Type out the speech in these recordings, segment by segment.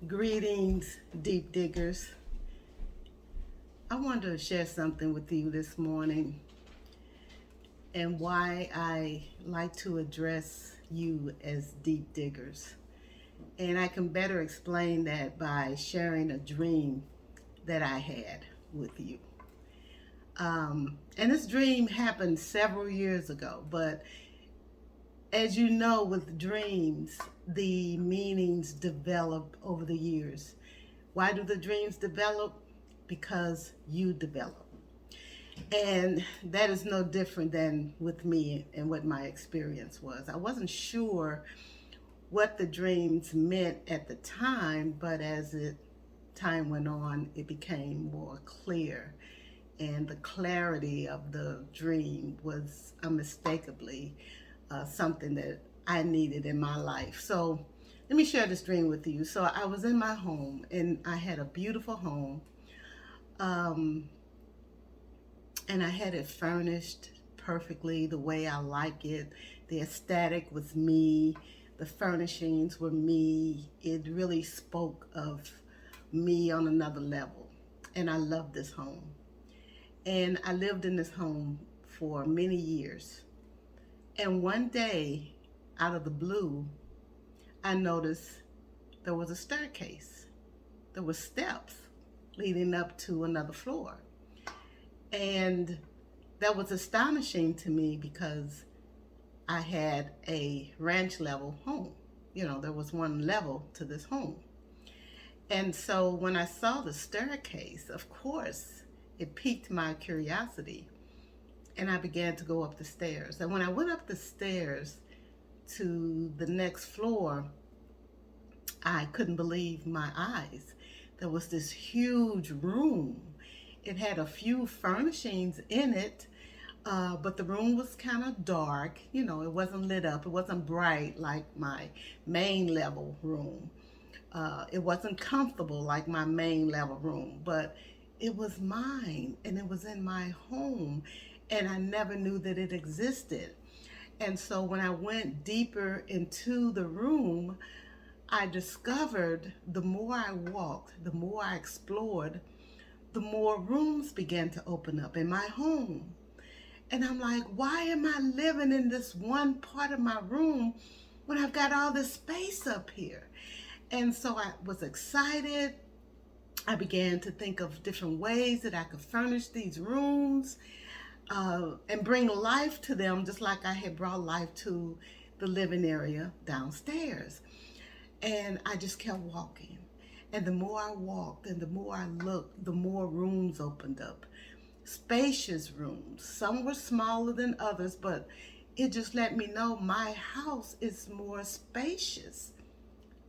Greetings, deep diggers. I wanted to share something with you this morning and why I like to address you as deep diggers. And I can better explain that by sharing a dream that I had with you. And this dream happened several years ago, but as you know, with dreams, the meanings develop over the years. Why do the dreams develop? Because you develop. And that is no different than with me and what my experience was. I wasn't sure what the dreams meant at the time, but as time went on, it became more clear. And the clarity of the dream was unmistakably something that I needed in my life. So let me share this dream with you. So I was in my home and I had a beautiful home. Um, and I had it furnished perfectly the way I like it. The aesthetic was me, the furnishings were me. It really spoke of me on another level. And I loved this home. And I lived in this home for many years. And one day, out of the blue, I noticed there was a staircase. There were steps leading up to another floor. And that was astonishing to me because I had a ranch level home. You know, there was one level to this home. And so when I saw the staircase, of course, it piqued my curiosity. And I began to go up the stairs. And when I went up the stairs to the next floor, I couldn't believe my eyes. There was this huge room. It had a few furnishings in it, but the room was kind of dark. You know, it wasn't lit up. It wasn't bright like my main level room. It wasn't comfortable like my main level room, but it was mine and it was in my home, and I never knew that it existed. And so when I went deeper into the room, I discovered the more I walked, the more I explored, the more rooms began to open up in my home. And I'm like, why am I living in this one part of my room when I've got all this space up here? And so I was excited. I began to think of different ways that I could furnish these rooms and bring life to them, just like I had brought life to the living area downstairs. And I just kept walking. And the more I walked and the more I looked, the more rooms opened up. Spacious rooms. Some were smaller than others, but it just let me know my house is more spacious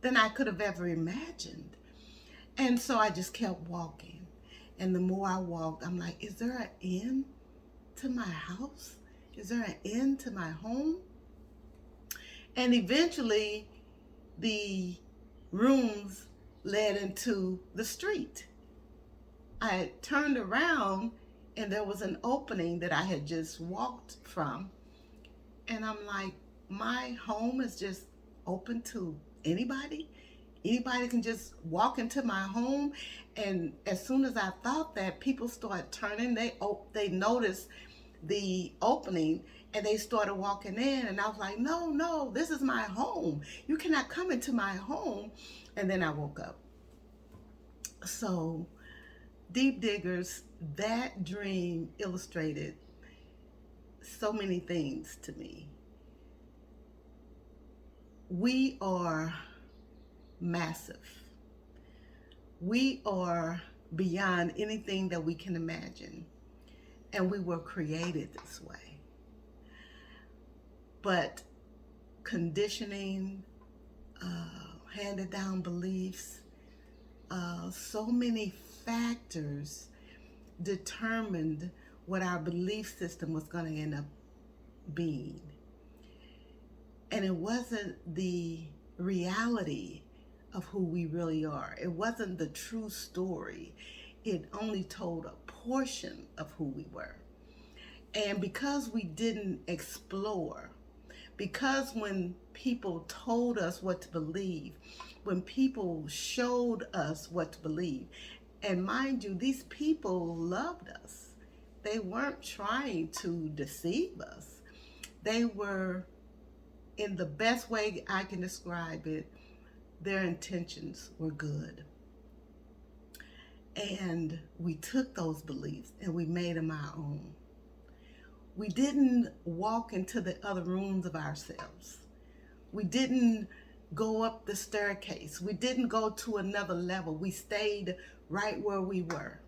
than I could have ever imagined. And so I just kept walking. And the more I walked, I'm like, is there an end to my house? Is there an end to my home? And eventually, the rooms led into the street. I turned around and there was an opening that I had just walked from. And I'm like, my home is just open to anybody? Anybody can just walk into my home. And as soon as I thought that, people started turning. They noticed the opening and they started walking in. And I was like, no, no, this is my home. You cannot come into my home. And then I woke up. So, deep diggers, that dream illustrated so many things to me. We are massive. We are beyond anything that we can imagine. And we were created this way. But conditioning, handed down beliefs, so many factors determined what our belief system was going to end up being. And it wasn't the reality of who we really are. It wasn't the true story. It only told a portion of who we were. And because we didn't explore, Because when people told us what to believe, when people showed us what to believe, and mind you, these people loved us. They weren't trying to deceive us. They were, in the best way I can describe it, their intentions were good. And we took those beliefs and we made them our own. We didn't walk into the other rooms of ourselves. We didn't go up the staircase. We didn't go to another level. We stayed right where we were.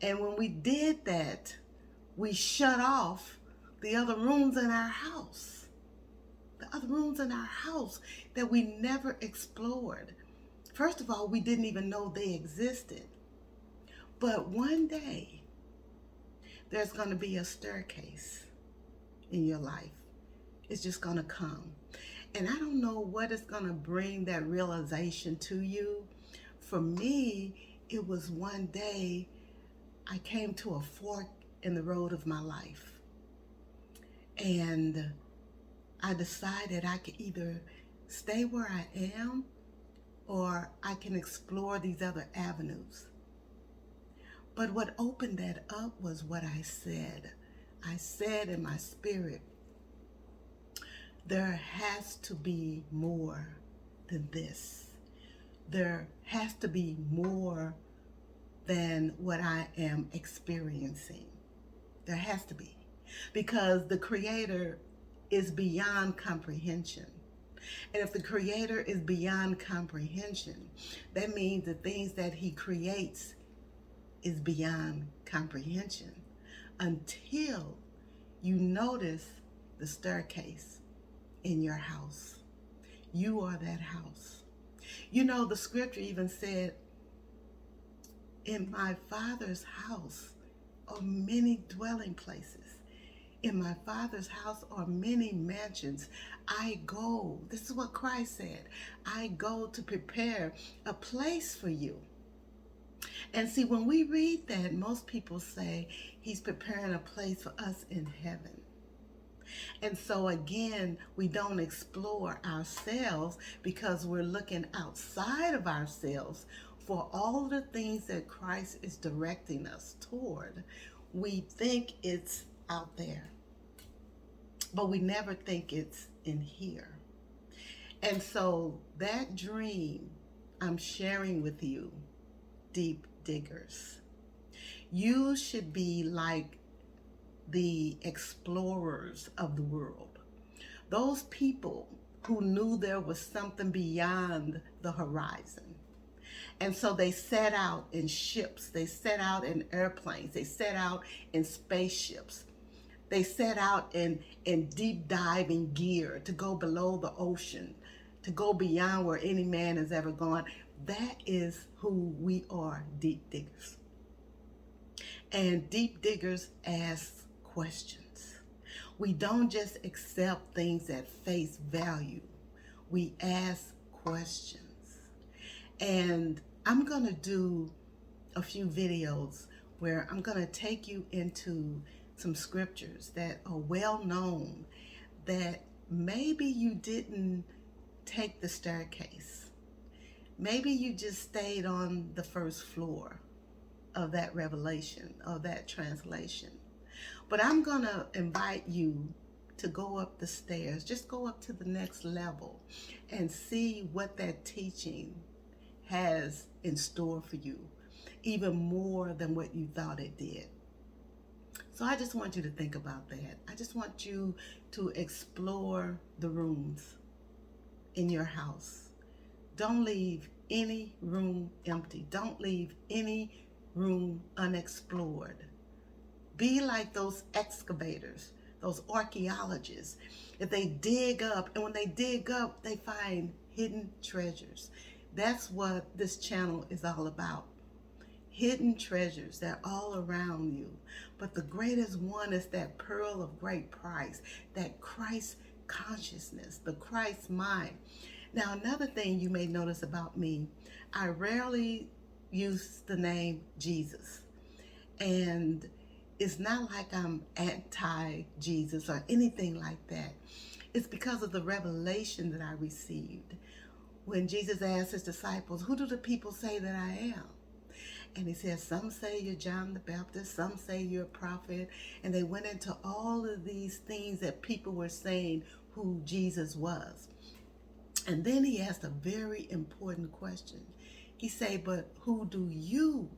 And when we did that, we shut off the other rooms in our house. The other rooms in our house that we never explored. First of all, we didn't even know they existed. But one day, there's going to be a staircase in your life. It's just going to come. And I don't know what is going to bring that realization to you. For me, it was one day I came to a fork in the road of my life. And I decided I could either stay where I am or I can explore these other avenues. But what opened that up was what I said. I said in my spirit, there has to be more than this. There has to be more than what I am experiencing. There has to be. Because the Creator is beyond comprehension. And if the Creator is beyond comprehension, that means the things that He creates is beyond comprehension until you notice the staircase in your house. You are that house. You know, the scripture even said, in my Father's house are many dwelling places. In my Father's house are many mansions. I go, this is what Christ said, I go to prepare a place for you. And see, when we read that, most people say He's preparing a place for us in heaven. And so again, we don't explore ourselves because we're looking outside of ourselves for all the things that Christ is directing us toward. We think it's out there, but we never think it's in here. And so that dream I'm sharing with you, deep diggers, you should be like the explorers of the world. Those people who knew there was something beyond the horizon. And so they set out in ships, they set out in airplanes, they set out in spaceships. They set out in deep diving gear to go below the ocean, to go beyond where any man has ever gone. That is who we are, deep diggers. And deep diggers ask questions. We don't just accept things at face value. We ask questions. And I'm going to do a few videos where I'm going to take you into some scriptures that are well known, that maybe you didn't take the staircase. Maybe you just stayed on the first floor of that revelation, of that translation. But I'm going to invite you to go up the stairs, just go up to the next level and see what that teaching has in store for you, even more than what you thought it did. So I just want you to think about that. I just want you to explore the rooms in your house. Don't leave any room empty. Don't leave any room unexplored. Be like those excavators, those archaeologists. If they dig up, and when they dig up, they find hidden treasures. That's what this channel is all about. Hidden treasures, they're all around you. But the greatest one is that pearl of great price, that Christ consciousness, the Christ mind. Now, another thing you may notice about me, I rarely use the name Jesus. And it's not like I'm anti-Jesus or anything like that. It's because of the revelation that I received. When Jesus asked his disciples, who do the people say that I am? And he said, some say you're John the Baptist, some say you're a prophet. And they went into all of these things that people were saying who Jesus was. And then he asked a very important question. He said, but who do you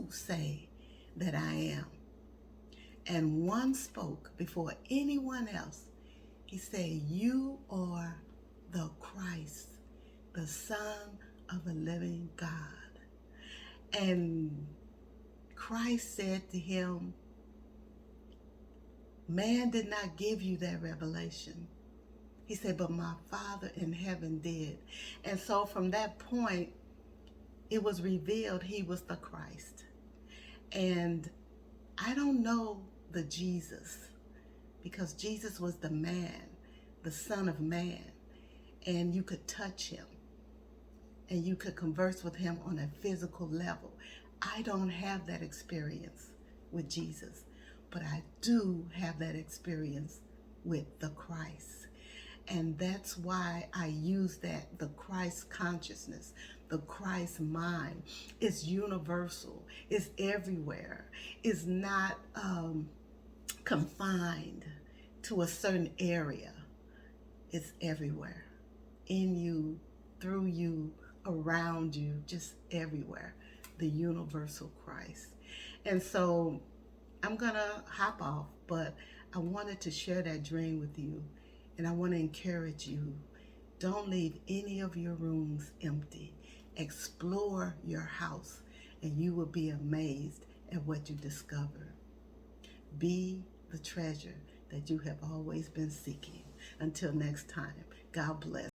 say that I am? And one spoke before anyone else. He said, you are the Christ, the Son of the living God. And Christ said to him, man did not give you that revelation. He said, but my Father in heaven did. And so from that point, it was revealed he was the Christ. And I don't know the Jesus, because Jesus was the man, the Son of Man, and you could touch him and you could converse with him on a physical level. I don't have that experience with Jesus, but I do have that experience with the Christ. And that's why I use that, the Christ consciousness, the Christ mind. It's universal. It's everywhere. It's not confined to a certain area. It's everywhere. In you, through you, around you, just everywhere. The universal Christ. And so I'm going to hop off, but I wanted to share that dream with you. And I want to encourage you, don't leave any of your rooms empty. Explore your house, and you will be amazed at what you discover. Be the treasure that you have always been seeking. Until next time, God bless.